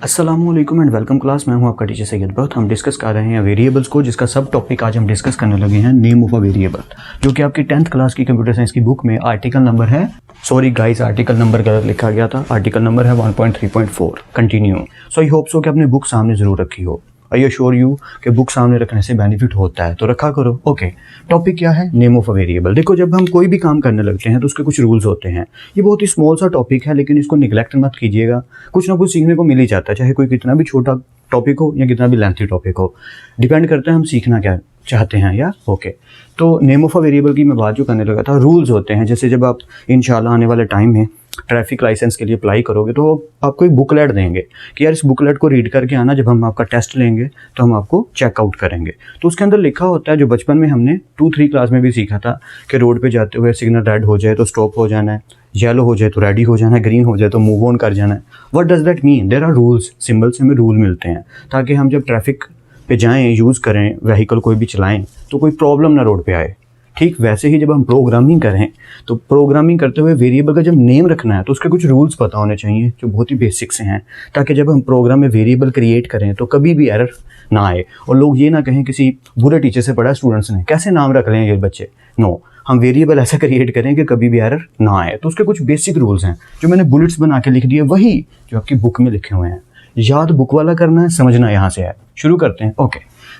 अस्सलामुअलैकुम and welcome class. मैं हूं आपका टीचर सैयद बख्त। हम डिस्कस कर रहे हैं वेरिएबल्स को, जिसका सब टॉपिक आज हम डिस्कस करने लगे हैं नेम ऑफ अ वेरिएबल, जो कि आपकी 10th क्लास की कंप्यूटर साइंस की बुक में आर्टिकल नंबर है, सॉरी गाइस आर्टिकल नंबर गलत लिखा गया था, आर्टिकल नंबर है 1.3.4 continue. So I hope so कि आपने बुक सामने ज़रूर रखी हो। आई अश्योर यू कि बुक सामने रखने से बेनिफिट होता है, तो रखा करो। ओके, टॉपिक क्या है? Name of a variable. देखो, जब हम कोई भी काम करने लगते हैं तो उसके कुछ रूल्स होते हैं। ये बहुत ही स्मॉल सा टॉपिक है, लेकिन इसको निगलेक्ट मत कीजिएगा। कुछ ना कुछ सीखने को मिल ही जाता है, चाहे कोई कितना भी छोटा टॉपिक हो या कितना भी लेंथी टॉपिक हो। डिपेंड करता है हम सीखना क्या चाहते हैं या ओके। तो नेम ऑफ अ वेरिएबल की मैं बात जो करने लगा था, रूल्स होते हैं। जैसे जब आप इंशाल्लाह आने वाले टाइम में ट्रैफिक लाइसेंस के लिए अप्लाई करोगे तो आपको एक बुकलेट देंगे कि यार इस बुकलेट को रीड करके आना, जब हम आपका टेस्ट लेंगे तो हम आपको चेकआउट करेंगे। तो उसके अंदर लिखा होता है, जो बचपन में हमने 2-3 क्लास में भी सीखा था कि रोड पे जाते हुए सिग्नल रेड हो जाए तो स्टॉप हो जाना है, येलो हो जाए तो रेडी हो जाना है, ग्रीन हो जाए तो मूव ऑन कर जाना है। What does that mean? There are rules. Symbol से हमें रूल मिलते हैं ताकि हम जब ट्रैफिक पे जाएँ, यूज़ करें, व्हीकल कोई भी चलाएँ तो कोई प्रॉब्लम ना रोड पे आए। ठीक वैसे ही जब हम प्रोग्रामिंग करें तो प्रोग्रामिंग करते हुए वेरिएबल का जब नेम रखना है तो उसके कुछ रूल्स पता होने चाहिए जो बहुत ही बेसिक से हैं, ताकि जब हम प्रोग्राम में वेरिएबल क्रिएट करें तो कभी भी एरर ना आए और लोग ये ना कहें किसी बुरे टीचर से पढ़ा स्टूडेंट्स ने, कैसे नाम रख लें ये बच्चे। नो, हम वेरिएबल ऐसा क्रिएट करें कि कभी भी एरर ना आए। तो उसके कुछ बेसिक रूल्स हैं जो मैंने बुलेट्स बना के लिख दिए, वही जो आपकी बुक में लिखे हुए हैं। याद बुक वाला करना है, समझना यहाँ से है। शुरू करते हैं। ओके,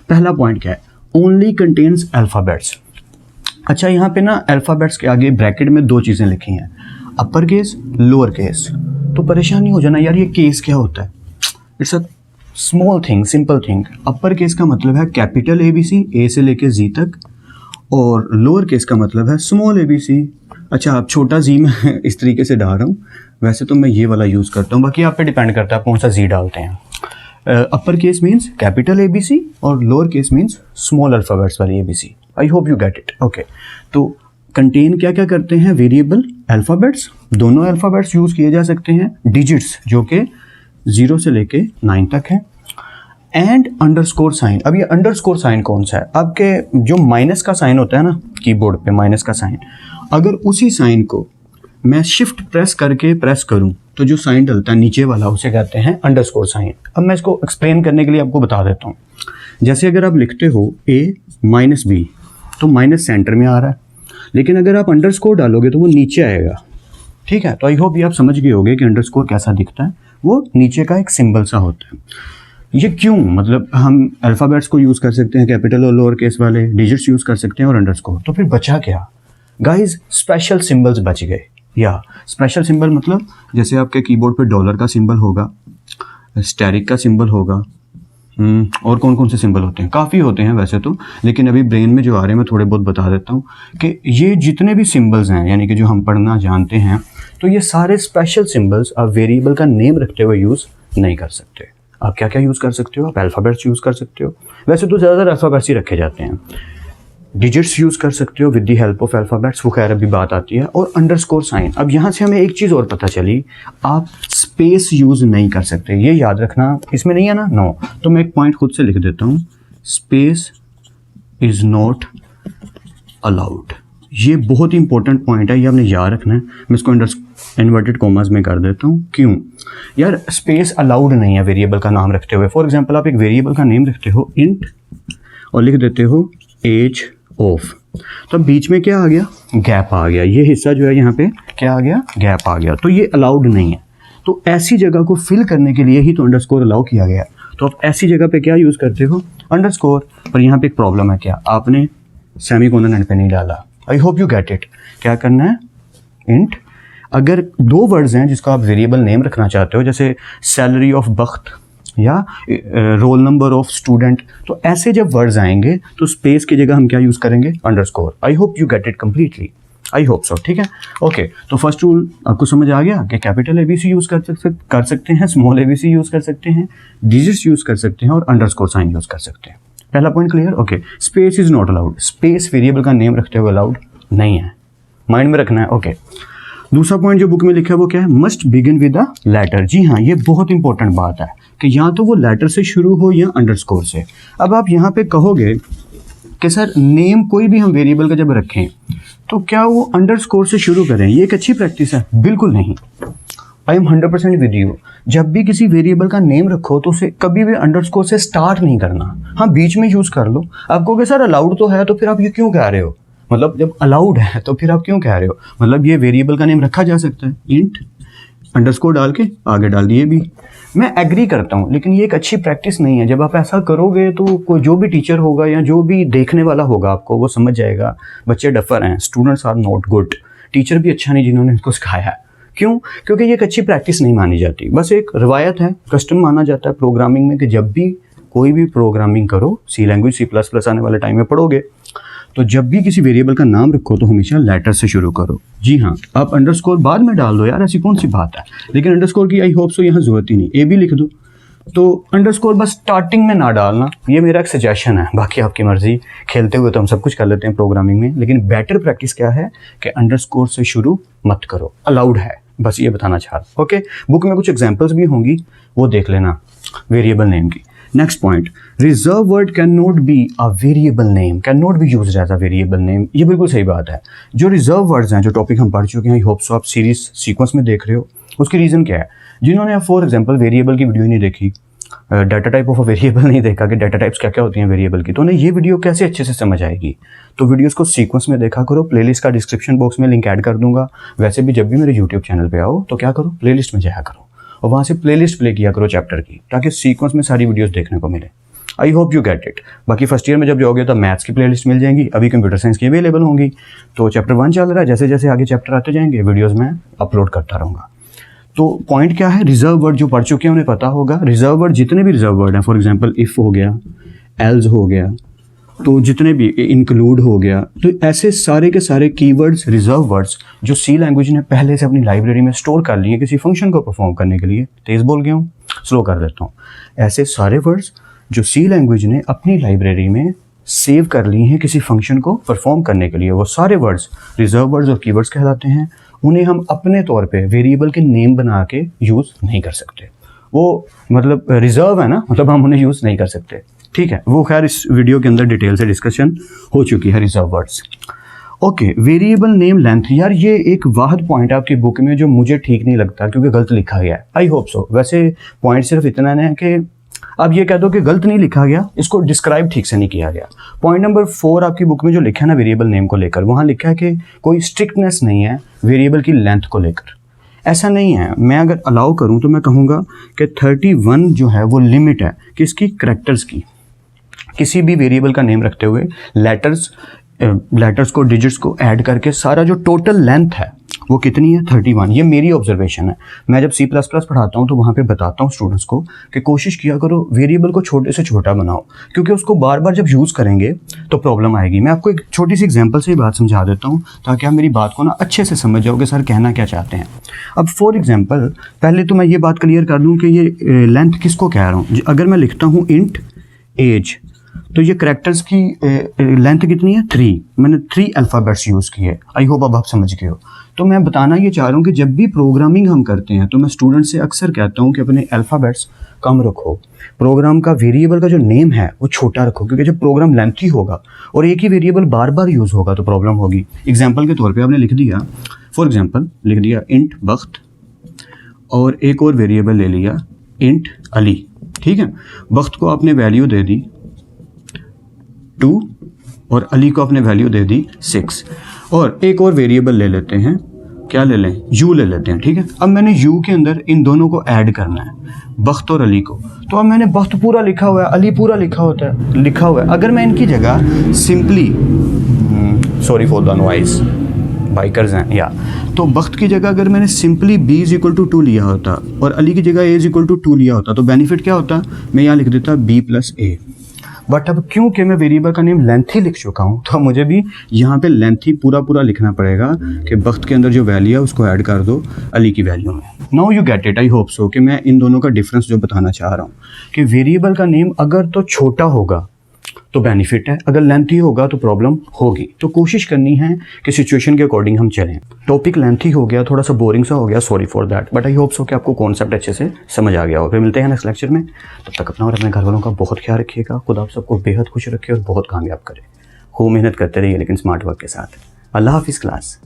पहला पॉइंट क्या है? Only contains alphabets. अच्छा, यहाँ पे ना अल्फ़ाबेट्स के आगे ब्रैकेट में 2 चीज़ें लिखी हैं, अपर केस, लोअर केस। तो परेशानी हो जाना यार ये केस क्या होता है। It's a small thing, simple thing. Upper case का मतलब है कैपिटल ABC, ए से लेके जी तक, और लोअर केस का मतलब है स्मॉल ABC। अच्छा, अब छोटा जी मैं इस तरीके से डाल रहा हूँ, वैसे तो मैं ये वाला यूज़ करता हूँ, बाकी आप पे डिपेंड करता है कौन सा जी डालते हैं। Upper case means capital ABC और lower case means small alphabets वाली ABC। I hope you get it. Okay, तो कंटेन क्या क्या करते हैं? वेरिएबल, अल्फ़ाबेट्स, दोनों अल्फ़ाबेट्स यूज़ किए जा सकते हैं, डिजिट्स जो कि 0 से लेके 9 तक हैं, एंड अंडरस्कोर साइन। अब ये अंडरस्कोर साइन कौन सा है? आपके जो माइनस का साइन होता है ना कीबोर्ड पे, माइनस का साइन, अगर उसी साइन को मैं शिफ्ट प्रेस करके प्रेस करूं तो जो साइन डलता है नीचे वाला, उसे कहते हैं अंडरस्कोर साइन। अब मैं इसको एक्सप्लेन करने के लिए आपको बता देता हूं। जैसे अगर आप लिखते हो A-B तो माइनस सेंटर में आ रहा है, लेकिन अगर आप अंडरस्कोर डालोगे तो वो नीचे आएगा। ठीक है, तो आई होप ये आप समझ गए होंगे कि अंडरस्कोर कैसा दिखता है। वो नीचे का एक सिंबल सा होता है। ये क्यों? मतलब हम अल्फ़ाबेट्स को यूज़ कर सकते हैं, कैपिटल और लोअर केस वाले, डिजिट्स यूज़ कर सकते हैं और अंडरस्कोर। तो फिर बचा क्या गाइज? स्पेशल सिंबल्स बच गए। या स्पेशल सिंबल मतलब जैसे आपके कीबोर्ड पे डॉलर का सिंबल होगा, स्टेरिक का सिंबल होगा, और कौन कौन से सिंबल होते हैं? काफ़ी होते हैं वैसे तो, लेकिन अभी ब्रेन में जो आ रहे हैं मैं थोड़े बहुत बता देता हूँ कि ये जितने भी सिंबल्स हैं, यानी कि जो हम पढ़ना जानते हैं, तो ये सारे स्पेशल सिंबल्स आप वेरिएबल का नेम रखते हुए यूज़ नहीं कर सकते। आप क्या क्या यूज़ कर सकते हो? आप अल्फ़ाबेट्स यूज़ कर सकते हो, वैसे तो ज़्यादातर अल्फ़ाबेट्स ही रखे जाते हैं। डिजिट्स यूज़ कर सकते हो with the help of alphabets, वो खैर अभी बात आती है, और अंडरस्कोर साइन। अब यहाँ से हमें एक चीज़ और पता चली, आप स्पेस यूज़ नहीं कर सकते, ये याद रखना। इसमें नहीं है ना? नो। तो मैं एक पॉइंट खुद से लिख देता हूँ, स्पेस इज़ नॉट अलाउड। ये बहुत ही इंपॉर्टेंट पॉइंट है, ये आपने याद रखना है। मैं इसको इन्वर्टेड कॉमास में कर देता हूँ। क्यों यार? स्पेस अलाउड नहीं है वेरिएबल का नाम रखते हुए। फॉर एग्जाम्पल, आप एक वेरिएबल का नेम रखते हो इंट और लिख देते हो एज ऑफ, तो बीच में क्या आ गया? गैप आ गया। ये हिस्सा जो है यहाँ पे क्या आ गया? गैप आ गया। तो ये अलाउड नहीं है। तो ऐसी जगह को फिल करने के लिए ही तो अंडरस्कोर अलाउ किया गया। तो आप ऐसी जगह पे क्या यूज़ करते हो? अंडरस्कोर। पर यहाँ पे एक प्रॉब्लम है, क्या आपने सेमीकोलन एंड पे नहीं डाला। I hope you get it. क्या करना है? इंट। अगर 2 वर्ड्स हैं जिसका आप वेरिएबल नेम रखना चाहते हो, जैसे सैलरी ऑफ बख्त या रोल नंबर ऑफ स्टूडेंट, तो ऐसे जब वर्ड्स आएंगे तो स्पेस की जगह हम क्या यूज़ करेंगे? Underscore. I hope you get it completely. I hope so. ठीक है, ओके। तो फर्स्ट रूल आपको समझ आ गया कि कैपिटल ABC यूज़ कर सकते हैं, स्मॉल ABC यूज़ कर सकते हैं, डिजिट्स यूज़ कर सकते हैं और अंडरस्कोर साइन यूज़ कर सकते हैं। पहला point clear? Okay. Space is not allowed. Space variable का नेम रखते हुए अलाउड नहीं है, माइंड में रखना है। ओके। दूसरा पॉइंट जो बुक में लिखा है वो क्या है? Must begin with a letter. जी हाँ, ये बहुत इंपॉर्टेंट बात है कि या तो वो लेटर से शुरू हो या अंडरस्कोर से। अब आप यहाँ पे कहोगे कि सर नेम कोई भी हम वेरिएबल का जब रखें तो क्या वो अंडरस्कोर से शुरू करें? ये एक अच्छी प्रैक्टिस है? बिल्कुल नहीं। I am 100% with you. जब भी किसी वेरिएबल का नेम रखो तो उसे कभी भी अंडरस्कोर से स्टार्ट नहीं करना। हाँ, बीच में यूज कर लो। आप कहोगे सर अलाउड तो है, तो फिर आप ये क्यों कह रहे हो? मतलब जब अलाउड है तो फिर आप क्यों कह रहे हो? मतलब ये वेरिएबल का नेम रखा जा सकता है, इंट अंडरस्कोर डाल के आगे डाल दिए भी। मैं एग्री करता हूँ, लेकिन ये एक अच्छी प्रैक्टिस नहीं है। जब आप ऐसा करोगे तो कोई जो भी टीचर होगा या जो भी देखने वाला होगा आपको, वो समझ जाएगा बच्चे डफर हैं, students are not good, teacher भी अच्छा नहीं जिन्होंने इनको सिखाया है। क्यों? क्योंकि ये एक अच्छी प्रैक्टिस नहीं मानी जाती, बस एक रवायत है, कस्टम माना जाता है प्रोग्रामिंग में कि जब भी कोई भी प्रोग्रामिंग करो, सी लैंग्वेज C++ आने वाले टाइम में पढ़ोगे, तो जब भी किसी वेरिएबल का नाम रखो तो हमेशा लेटर से शुरू करो। जी हाँ, आप अंडरस्कोर बाद में डाल दो यार, ऐसी कौन सी बात है, लेकिन अंडरस्कोर की आई होप सो यहाँ जरूरत ही नहीं, ए भी लिख दो। तो अंडरस्कोर बस स्टार्टिंग में ना डालना, ये मेरा एक सजेशन है, बाकी आपकी मर्जी। खेलते हुए तो हम सब कुछ कर लेते हैं प्रोग्रामिंग में, लेकिन बेटर प्रैक्टिस क्या है कि अंडरस्कोर से शुरू मत करो, अलाउड है, बस ये बताना चाह रहा हूं। ओके, बुक में कुछ एग्जांपल्स भी होंगी, वो देख लेना वेरिएबल नेम की। Next point, reserve word can not be a variable name, can not be used as a variable name. ये बिल्कुल सही बात है। जो रिजर्व वर्ड्स हैं, जो टॉपिक हम पढ़ चुके हैं, आई होप सो आप सीरीज सीक्वेंस में देख रहे हो। उसकी रीज़न क्या है? जिन्होंने फॉर एग्जाम्पल वेरिएबल की वीडियो नहीं देखी, data type of a variable नहीं देखा कि डाटा टाइप्स क्या क्या होती हैं वेरिएबल की, तो उन्हें ये वीडियो कैसे अच्छे से समझ आएगी? तो वीडियोस को सीक्वेंस में देखा करो। प्लेलिस्ट का डिस्क्रिप्शन बॉक्स में लिंक ऐड कर दूंगा। वैसे भी जब भी मेरे यूट्यूब चैनल पे आओ तो क्या करो, प्लेलिस्ट में जाया करो और वहाँ से प्लेलिस्ट प्ले किया करो चैप्टर की, ताकि सीक्वेंस में सारी वीडियोस देखने को मिले। I hope you get it. बाकी फर्स्ट ईयर में जब जाओगे तो मैथ्स की प्लेलिस्ट मिल जाएंगी, अभी कंप्यूटर साइंस की अवेलेबल होंगी। तो चैप्टर 1 चल रहा है, जैसे जैसे आगे चैप्टर आते जाएंगे वीडियोज़ में अपलोड करता रहूँगा। तो पॉइंट क्या है, रिजर्व वर्ड जो पढ़ चुके हैं उन्हें पता होगा। रिजर्व वर्ड जितने भी रिजर्व वर्ड हैं, फॉर एग्जांपल इफ़ हो गया, एल्स हो गया, तो जितने भी इंक्लूड हो गया, तो ऐसे सारे के सारे कीवर्ड्स, रिजर्व वर्ड्स जो सी लैंग्वेज ने पहले से अपनी लाइब्रेरी में स्टोर कर लिए किसी फंक्शन को परफॉर्म करने के लिए। तेज़ बोल गया हूँ, स्लो कर देता हूँ। ऐसे सारे वर्ड्स जो सी लैंग्वेज ने अपनी लाइब्रेरी में सेव कर लिए हैं किसी फंक्शन को परफॉर्म करने के लिए, वो सारे वर्ड्स रिजर्व वर्ड्स और कीवर्ड्स कहलाते हैं। उन्हें हम अपने तौर पे वेरिएबल के नेम बना के यूज़ नहीं कर सकते। वो मतलब रिजर्व है ना, मतलब हम उन्हें यूज़ नहीं कर सकते। ठीक है, वो खैर इस वीडियो के अंदर डिटेल से डिस्कशन हो चुकी है reserve words. Okay, variable name length, यार ये एक वाहिद पॉइंट है आपकी बुक में जो मुझे ठीक नहीं लगता क्योंकि गलत लिखा गया है। I hope so. वैसे पॉइंट सिर्फ इतना है कि अब ये कह दो कि गलत नहीं लिखा गया, इसको डिस्क्राइब ठीक से नहीं किया गया। पॉइंट नंबर 4 आपकी बुक में जो लिखा है ना वेरिएबल नेम को लेकर, वहाँ लिखा है कि कोई स्ट्रिक्टनेस नहीं है वेरिएबल की लेंथ को लेकर। ऐसा नहीं है। मैं अगर अलाउ करूँ तो मैं कहूँगा कि 31 जो है वो लिमिट है किसकी, करैक्टर्स की। किसी भी वेरिएबल का नेम रखते हुए लेटर्स को, डिजिट्स को ऐड करके सारा जो टोटल लेंथ है वो कितनी है, 31। ये मेरी ऑब्जर्वेशन है। मैं जब C++ पढ़ाता हूँ तो वहाँ पे बताता हूँ स्टूडेंट्स को कि कोशिश किया करो वेरिएबल को छोटे से छोटा बनाओ, क्योंकि उसको बार बार जब यूज़ करेंगे तो प्रॉब्लम आएगी। मैं आपको एक छोटी सी एग्जांपल से ही बात समझा देता हूँ ताकि आप मेरी बात को ना अच्छे से समझ जाओगे सर कहना क्या चाहते हैं। अब फॉर एग्जाम्पल पहले तो मैं ये बात क्लियर कर दूँ कि ये लेंथ किसको कह रहा हूँ। अगर मैं लिखता हूँ इंट एज, तो ये करैक्टर्स की लेंथ कितनी है, 3। मैंने 3 अल्फ़ाबेट्स यूज़ किए। आई होप अब आप समझ गए हो। तो मैं बताना ये चाह रहा हूँ कि जब भी प्रोग्रामिंग हम करते हैं तो मैं स्टूडेंट से अक्सर कहता हूँ कि अपने अल्फ़ाबेट्स कम रखो, प्रोग्राम का वेरिएबल का जो नेम है वो छोटा रखो, क्योंकि जब प्रोग्राम लेंथी होगा और एक ही वेरिएबल बार बार यूज़ होगा तो प्रॉब्लम होगी। एग्जाम्पल के तौर पर आपने लिख दिया, फॉर एग्जाम्पल लिख दिया इंट वक्त और एक और वेरिएबल ले लिया इंट अली। ठीक है, वक्त को आपने वैल्यू दे दी 2 और अली को आपने वैल्यू दे दी 6, और एक और वेरिएबल ले लेते हैं, क्या ले लें, यू ले लेते हैं। ठीक है, अब मैंने यू के अंदर इन दोनों को ऐड करना है, वक्त और अली को। तो अब मैंने वक्त पूरा लिखा हुआ है, अली पूरा लिखा हुआ है। अगर मैं इनकी जगह simply, sorry for the noise, bikers हैं या, तो वक्त की जगह अगर मैंने सिंपली b = 2 लिया होता और अली की जगह a = 2 लिया होता तो बेनिफिट क्या होता, मैं यहाँ लिख देता b + a। बट अब क्योंकि मैं वेरिएबल का नेम लेंथी लिख चुका हूँ तो मुझे भी यहाँ पे लेंथी पूरा लिखना पड़ेगा कि वक्त के अंदर जो वैल्यू है उसको ऐड कर दो अली की वैल्यू में। Now you get it. I hope so कि मैं इन दोनों का डिफरेंस जो बताना चाह रहा हूँ कि वेरिएबल का नेम अगर तो छोटा होगा तो बेनिफिट है, अगर लेंथी होगा तो प्रॉब्लम होगी। तो कोशिश करनी है कि सिचुएशन के अकॉर्डिंग हम चलें। टॉपिक लेंथी हो गया, थोड़ा सा बोरिंग सा हो गया, sorry for that, but I hope so कि आपको कॉन्सेप्ट अच्छे से समझ आ गया हो। फिर मिलते हैं नेक्स्ट लेक्चर में, तब तक अपना और अपने घर वालों का बहुत ख्याल रखिएगा। खुद आप सबको बेहद खुश रखे और बहुत कामयाब करे। खूब मेहनत करते रहिए लेकिन स्मार्ट वर्क के साथ। अल्लाह हाफिज़ क्लास।